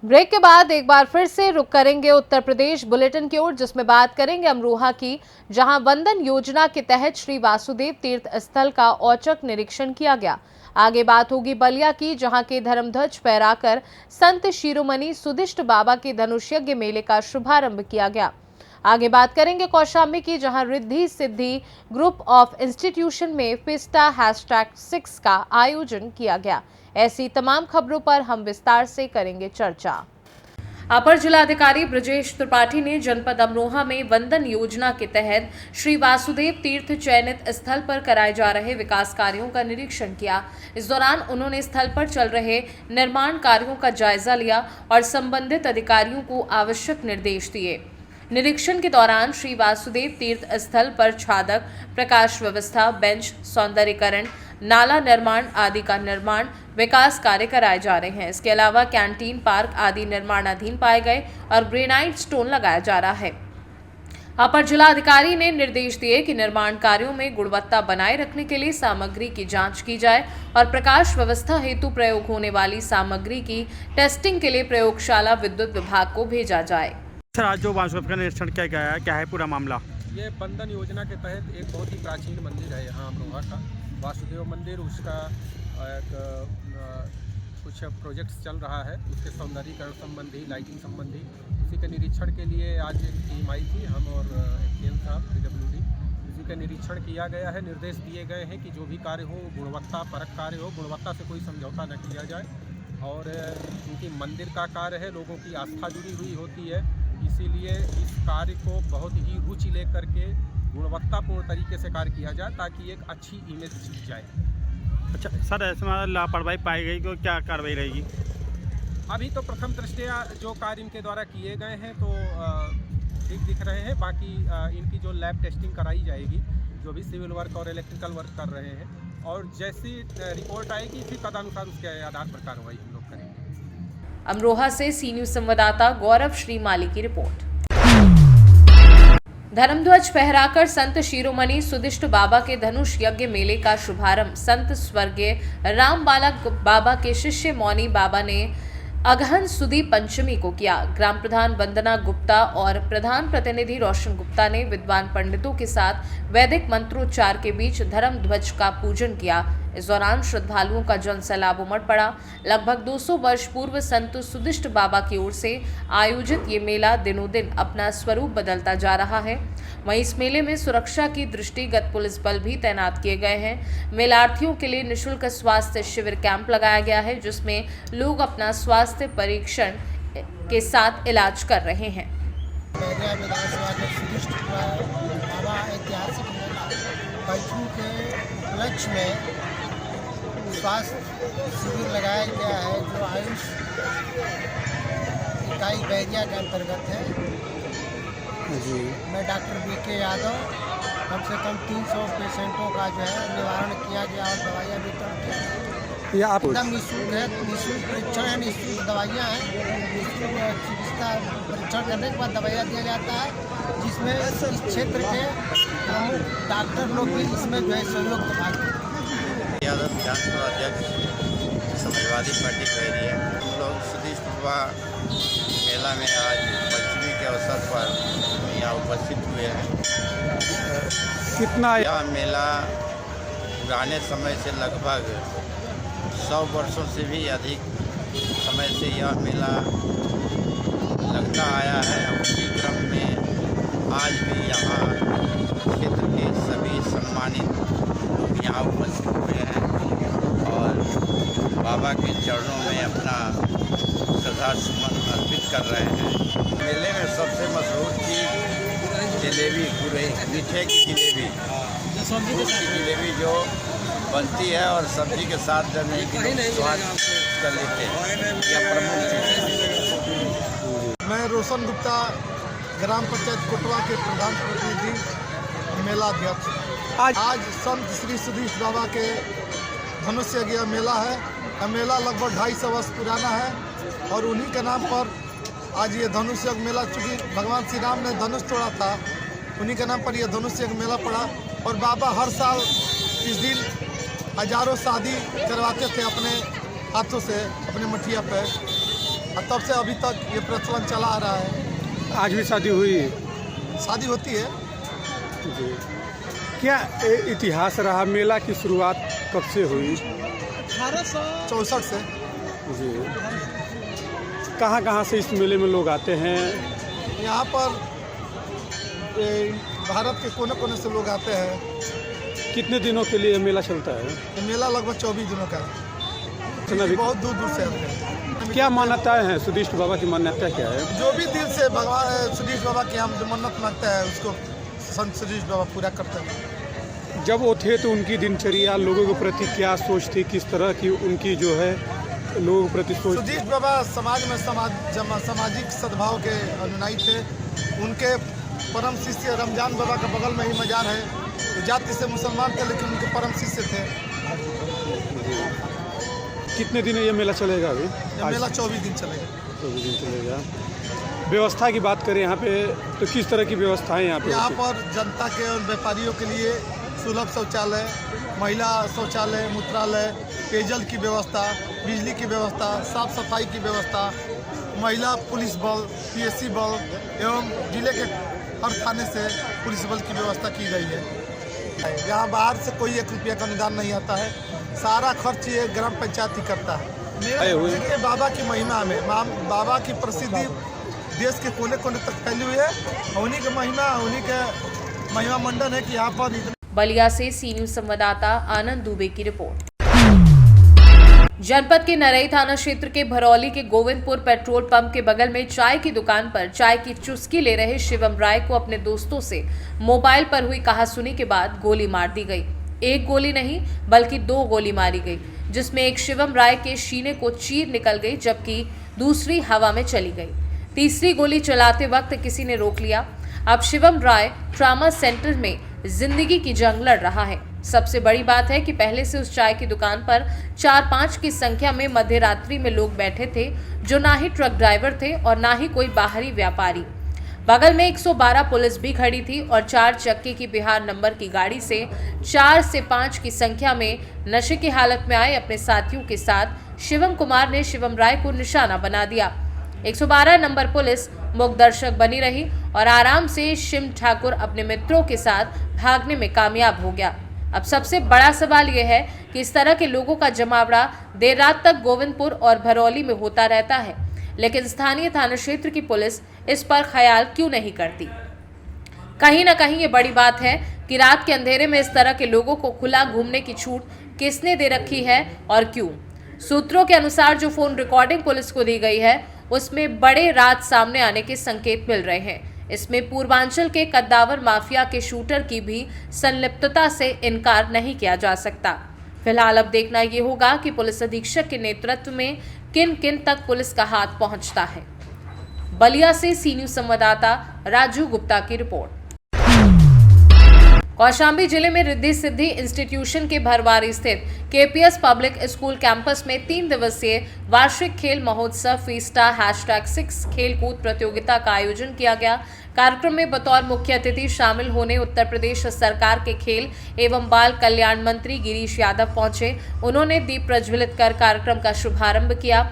Break के बाद एक बार फिर से रुक करेंगे उत्तर प्रदेश बुलेटिन की ओर, जिसमें बात करेंगे अमरोहा की, जहां वंदन योजना के तहत श्री वासुदेव तीर्थ स्थल का औचक निरीक्षण किया गया। आगे बात होगी बलिया की, जहां के धर्मध्वज फहराकर संत शिरोमणि सुदिष्ट बाबा के धनुष यज्ञ मेले का शुभारंभ किया गया। आगे बात करेंगे कौशाम्बी की, जहां Riddhi Siddhi group of institution में फिस्टा #6 का आयोजन किया गया। ऐसी तमाम खबरों पर हम विस्तार से करेंगे चर्चा। अपर जिलाधिकारी ब्रजेश त्रिपाठी ने जनपद अमरोहा में वंदन योजना के तहत श्री वासुदेव तीर्थ चयनित स्थल पर कराए जा रहे विकास कार्यों का निरीक्षण किया। इस दौरान उन्होंने स्थल पर चल रहे निर्माण कार्यों का जायजा लिया और संबंधित अधिकारियों को आवश्यक निर्देश दिए। निरीक्षण के दौरान श्री वासुदेव तीर्थ स्थल पर छादक, प्रकाश व्यवस्था, बेंच, सौंदर्यीकरण, नाला निर्माण आदि का निर्माण विकास कार्य कराए जा रहे हैं। इसके अलावा कैंटीन, पार्क आदि निर्माणाधीन पाए गए और ग्रेनाइट स्टोन लगाया जा रहा है। अपर जिलाधिकारी ने निर्देश दिए कि निर्माण कार्यों में गुणवत्ता बनाए रखने के लिए सामग्री की जांच की जाए और प्रकाश व्यवस्था हेतु प्रयोग होने वाली सामग्री की टेस्टिंग के लिए प्रयोगशाला विद्युत विभाग को भेजा जाए। सर, आज जो वासुदेव का निरीक्षण किया गया है, क्या है पूरा मामला? ये वंदन योजना के तहत एक बहुत ही प्राचीन मंदिर है यहाँ अमरोहा का वासुदेव मंदिर। उसका कुछ प्रोजेक्ट्स चल रहा है, उसके सौंदर्यीकरण संबंधी, लाइटिंग संबंधी, उसी के निरीक्षण के लिए आज एक टीम आई थी, हम और एम साहब PWD। उसी का निरीक्षण किया गया है। निर्देश दिए गए हैं कि जो भी कार्य हो गुणवत्ता परक कार्य हो, गुणवत्ता से कोई समझौता न किया जाए। और क्योंकि मंदिर का कार्य है, लोगों की आस्था जुड़ी हुई होती है, इसीलिए इस कार्य को बहुत ही रुचि लेकर के गुणवत्तापूर्ण तरीके से कार्य किया जाए ताकि एक अच्छी इमेज छिप जाए। अच्छा सर, ऐसे लापरवाही पाई गई तो क्या कार्रवाई रहेगी? अभी तो प्रथम दृष्टया जो कार्य इनके द्वारा किए गए हैं तो ठीक दिख रहे हैं। बाकी इनकी जो लैब टेस्टिंग कराई जाएगी, जो भी सिविल वर्क और इलेक्ट्रिकल वर्क कर रहे हैं, और जैसी रिपोर्ट आएगी फिर तदनुसार उसके आधार पर कार्रवाई हम लोग करेंगे। अमरोहा से सी न्यूज संवाददाता गौरव श्रीमाली की रिपोर्ट। धर्मध्वज फहराकर संत शिरोमणि सुदिष्ट बाबा के धनुष यज्ञ मेले का शुभारंभ संत स्वर्गीय राम बालक बाबा के शिष्य मौनी बाबा ने अगहन सुदी पंचमी को किया। ग्राम प्रधान वंदना गुप्ता और प्रधान प्रतिनिधि रोशन गुप्ता ने विद्वान पंडितों के साथ वैदिक मंत्रोच्चार के बीच धर्म ध्वज का पूजन किया। इस दौरान श्रद्धालुओं का जनसैलाब उमड़ पड़ा। लगभग 200 वर्ष पूर्व संत सुदिष्ट बाबा की ओर से आयोजित ये मेला दिनों दिन अपना स्वरूप बदलता जा रहा है। वहीं इस मेले में सुरक्षा की दृष्टिगत पुलिस बल भी तैनात किए गए हैं। मेलार्थियों के लिए निःशुल्क स्वास्थ्य शिविर कैंप लगाया गया है, जिसमें लोग अपना स्वास्थ्य परीक्षण के साथ इलाज कर रहे हैं। ऐतिहासिक पंचमी के उपलक्ष्य में स्वास्थ्य शिविर लगाया गया है, जो आयुष इकाई बैरिया के अंतर्गत है। जी, मैं डॉक्टर BK यादव, कम से कम 300 पेशेंटों का जो है निवारण किया गया और दवाइयाँ वितरण किया गया। ये आप एकदम निःशुल्क है, निःशुल्क परीक्षण है, निःशुल्क दवाइयाँ हैं, निःशुल्क चिकित्सा परीक्षण करने के बाद दवाइयाँ दिया जाता है, जिसमें इस क्षेत्र के प्रमुख डॉक्टर लोग भी इसमें जो है सहयोग करते हैं। यादव विधानसभा अध्यक्ष समाजवादी पार्टी बैरिया। हम लोग सुदिष्ट बाबा मेला में आज पंचमी के अवसर पर यहाँ उपस्थित हुए हैं। कितना यह मेला पुराने समय से लगभग 100 वर्षों से भी अधिक समय से यह मेला लगता आया है। उसी क्रम में आज भी यहाँ क्षेत्र के सभी सम्मानित लोग यहाँ उपस्थित हुए हैं और बाबा के चरणों में अपना श्रद्धा सुमन अर्पित कर रहे हैं। मेले में सबसे मशहूर चीज़ जलेबी, पूरे मीठे की जलेबी, दूध की जलेबी जो बनती है और सब्जी के साथ जब स्वाद कर लेते हैं, यह प्रमुख चीज़ है। मैं रोशन गुप्ता, ग्राम पंचायत कोटवा के प्रधान प्रतिनिधि, मेला अध्यक्ष। आज संत श्री सुदिष्ट बाबा के धनुष यज्ञ मेला है। यह मेला लगभग 250 वर्ष पुराना है और उन्हीं के नाम पर आज ये धनुष यज्ञ मेला, चूँकि भगवान श्री राम ने धनुष तोड़ा था, उन्हीं के नाम पर यह धनुष्य का मेला पड़ा। और बाबा हर साल इस दिन हजारों शादी करवाते थे अपने हाथों से, अपने मठिया पे, और तब से अभी तक ये प्रचलन चला आ रहा है। आज भी शादी हुई? शादी होती है जी। क्या इतिहास रहा? मेला की शुरुआत कब से हुई? 1864 से। जी। कहाँ से इस मेले में लोग आते हैं? यहाँ पर भारत के कोने कोने से लोग आते हैं। कितने दिनों के लिए मेला चलता है? ये मेला लगभग 24 दिनों का है। बहुत दूर दूर से आते हैं। क्या मान्यताएं हैं? सुदीष्ट बाबा की मान्यता क्या है? जो भी दिल से भगवान सुदीष बाबा की हम जो मन्नत मांगते हैं उसको संत सुदीष बाबा पूरा करते हैं। जब वो थे तो उनकी दिनचर्या, लोगों के प्रति क्या सोच थी, किस तरह की उनकी जो है लोगों के प्रति सोच? सुदीष बाबा समाज में सामाजिक सद्भाव के अनुयायी थे। उनके परम शिष्य रमजान बाबा का बगल में ही मजार है। तो जाति से मुसलमान थे लेकिन उनके परम शिष्य थे। कितने दिन ये मेला चलेगा? अभी ये मेला 24 दिन चलेगा। 24 दिन चलेगा। व्यवस्था की बात करें यहाँ पे तो किस तरह की व्यवस्था है यहाँ पे? यहाँ पर जनता के और व्यापारियों के लिए सुलभ शौचालय, महिला शौचालय, मूत्रालय, पेयजल की व्यवस्था, बिजली की व्यवस्था, साफ सफाई की व्यवस्था, महिला पुलिस बल, पीएससी बल एवं जिले के हर थाने से पुलिस बल की व्यवस्था की गई है। यहाँ बाहर से कोई 1 रुपया का अनुदान नहीं आता है। सारा खर्च ये ग्राम पंचायत ही करता है। मेरे बाबा की महिमा में, बाबा की प्रसिद्धि देश के कोने कोने तक फैली हुई है। उन्हीं के महिमा मंडन है कि यहाँ पर बलिया से सी न्यूज संवाददाता आनंद दुबे की रिपोर्ट। जनपद के नरई थाना क्षेत्र के भरौली के गोविंदपुर पेट्रोल पंप के बगल में चाय की दुकान पर चाय की चुस्की ले रहे शिवम राय को अपने दोस्तों से मोबाइल पर हुई कहासुनी के बाद गोली मार दी गई। एक गोली नहीं बल्कि 2 गोली मारी गई, जिसमें एक शिवम राय के सीने को चीर निकल गई जबकि दूसरी हवा में चली गई। तीसरी गोली चलाते वक्त किसी ने रोक लिया। अब शिवम राय ट्रामा सेंटर में जिंदगी की जंग लड़ रहा है। सबसे बड़ी बात है कि पहले से उस चाय की दुकान पर 4-5 की संख्या में मध्य रात्रि में लोग बैठे थे, जो ना ही ट्रक ड्राइवर थे और ना ही कोई बाहरी व्यापारी। बगल में 112 पुलिस भी खड़ी थी और 4 चक्के की बिहार नंबर की गाड़ी से 4 से 5 की संख्या में नशे की हालत में आए अपने साथियों के साथ शिवम कुमार ने शिवम राय को निशाना बना दिया। 112 नंबर पुलिस मूक दर्शक बनी रही और आराम से शिव ठाकुर अपने मित्रों के साथ भागने में कामयाब हो गया। अब सबसे बड़ा सवाल यह है कि इस तरह के लोगों का जमावड़ा देर रात तक गोविंदपुर और भरौली में होता रहता है, लेकिन स्थानीय थाना क्षेत्र की पुलिस इस पर ख्याल क्यों नहीं करती? कहीं ना कहीं ये बड़ी बात है कि रात के अंधेरे में इस तरह के लोगों को खुला घूमने की छूट किसने दे रखी है और क्यों? सूत्रों के अनुसार जो फोन रिकॉर्डिंग पुलिस को दी गई है उसमें बड़े राज सामने आने के संकेत मिल रहे हैं। इसमें पूर्वांचल के कद्दावर माफिया के शूटर की भी संलिप्तता से इनकार नहीं किया जा सकता। फिलहाल अब देखना ये होगा कि पुलिस अधीक्षक के नेतृत्व में किन किन तक पुलिस का हाथ पहुंचता है। बलिया से सी न्यूज संवाददाता राजू गुप्ता की रिपोर्ट। कौशाम्बी जिले में रिद्धि सिद्धि इंस्टीट्यूशन के भरवारी स्थित केपीएस पब्लिक स्कूल कैंपस में 3 दिवसीय वार्षिक खेल महोत्सव फीस्टा #6 खेलकूद प्रतियोगिता का आयोजन किया गया। कार्यक्रम में बतौर मुख्य अतिथि शामिल होने उत्तर प्रदेश सरकार के खेल एवं बाल कल्याण मंत्री गिरीश यादव पहुंचे। उन्होंने दीप प्रज्वलित कर कार्यक्रम का शुभारंभ किया।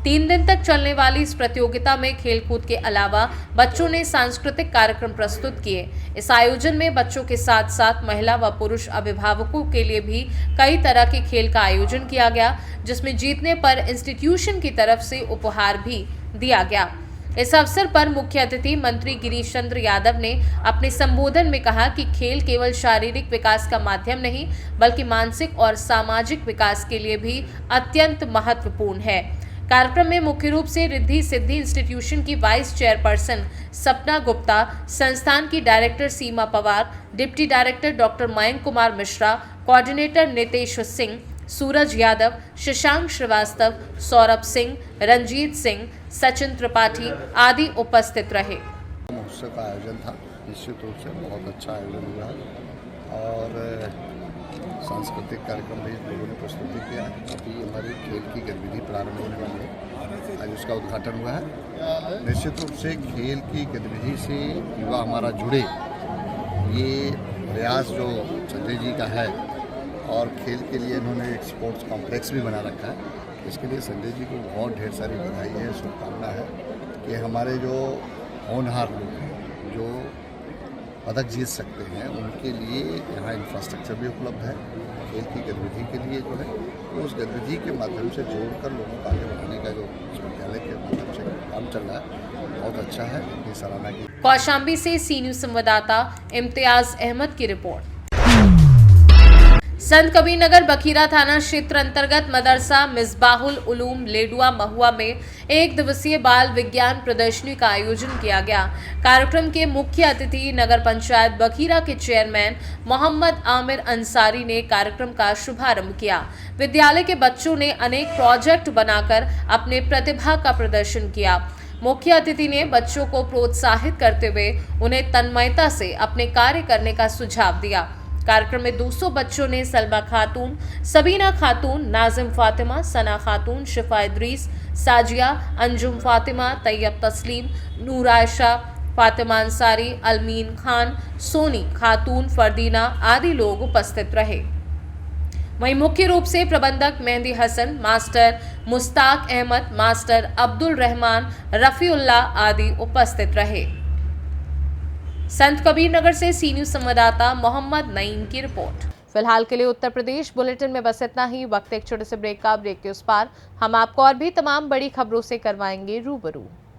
3 दिन तक चलने वाली इस प्रतियोगिता में खेलकूद के अलावा बच्चों ने सांस्कृतिक कार्यक्रम प्रस्तुत किए। इस आयोजन में बच्चों के साथ साथ महिला व पुरुष अभिभावकों के लिए भी कई तरह के खेल का आयोजन किया गया, जिसमें जीतने पर इंस्टीट्यूशन की तरफ से उपहार भी दिया गया। इस अवसर पर मुख्य अतिथि मंत्री गिरीश चंद्र यादव ने अपने संबोधन में कहा कि खेल केवल शारीरिक विकास का माध्यम नहीं बल्कि मानसिक और सामाजिक विकास के लिए भी अत्यंत महत्वपूर्ण है। कार्यक्रम में मुख्य रूप से रिद्धि सिद्धि इंस्टीट्यूशन की वाइस चेयरपर्सन सपना गुप्ता, संस्थान की director Seema Pawar, deputy director doctor Mayank Kumar Mishra, coordinator Nitesh Singh, Suraj Yadav, Shashank Srivastava, Saurabh Singh, Ranjeet Singh, Sachin Tripathi आदि उपस्थित रहे। महोत्सव का आयोजन था, निश्चित रूप से बहुत अच्छा आयोजन हुआ है और सांस्कृतिक कार्यक्रम भी लोगों ने प्रस्तुति किया। अभी हमारी खेल की गतिविधि प्रारंभ होने वाली है, आज उसका उद्घाटन हुआ है। निश्चित रूप से खेल की गतिविधि से युवा हमारा जुड़े ये प्रयास जो संजय जी का है और खेल के लिए इन्होंने एक स्पोर्ट्स कॉम्प्लेक्स भी बना रखा है, इसके लिए संजय जी को बहुत ढेर सारी बधाई है, शुभकामना है कि हमारे जो होनहार लोग हैं जो पदक जीत सकते हैं उनके लिए यहाँ इंफ्रास्ट्रक्चर भी उपलब्ध है। खेल की गतिविधि के लिए जो है तो उस गतिविधि के माध्यम से जोड़कर लोगों को आगे बढ़ाने का जो विश्वविद्यालय के माध्यम से काम चल रहा है बहुत अच्छा है, ये सराहना की। कौशाम्बी से सी न्यूज संवाददाता इम्तियाज अहमद की रिपोर्ट। संत कबीरनगर बखीरा थाना क्षेत्र अंतर्गत मदरसा मिसबाहुल उलूम लेडुआ महुआ में एक दिवसीय बाल विज्ञान प्रदर्शनी का आयोजन किया गया। कार्यक्रम के मुख्य अतिथि नगर पंचायत बखीरा के चेयरमैन मोहम्मद आमिर अंसारी ने कार्यक्रम का शुभारंभ किया। विद्यालय के बच्चों ने अनेक प्रोजेक्ट बनाकर अपने प्रतिभा का प्रदर्शन किया। मुख्य अतिथि ने बच्चों को प्रोत्साहित करते हुए उन्हें तन्मयता से अपने कार्य करने का सुझाव दिया। कार्यक्रम में 200 बच्चों ने सलमा खातून, सबीना खातून, नाजिम फातिमा, सना खातून, शिफा इद्रीस, साजिया, अंजुम फातिमा, तैयब तस्लीम, नूर आयशा, फातिमा अंसारी, अलमीन खान, सोनी खातून, फरदीना आदि लोग उपस्थित रहे। वहीं मुख्य रूप से प्रबंधक मेहंदी हसन, मास्टर मुस्ताक अहमद, मास्टर अब्दुल रहमान, रफीउल्ला आदि उपस्थित रहे। संत कबीरनगर से सी न्यूज संवाददाता मोहम्मद नईम की रिपोर्ट। फिलहाल के लिए उत्तर प्रदेश बुलेटिन में बस इतना ही। वक्त एक छोटे से ब्रेक का। ब्रेक के उस पार हम आपको और भी तमाम बड़ी खबरों से करवाएंगे रूबरू।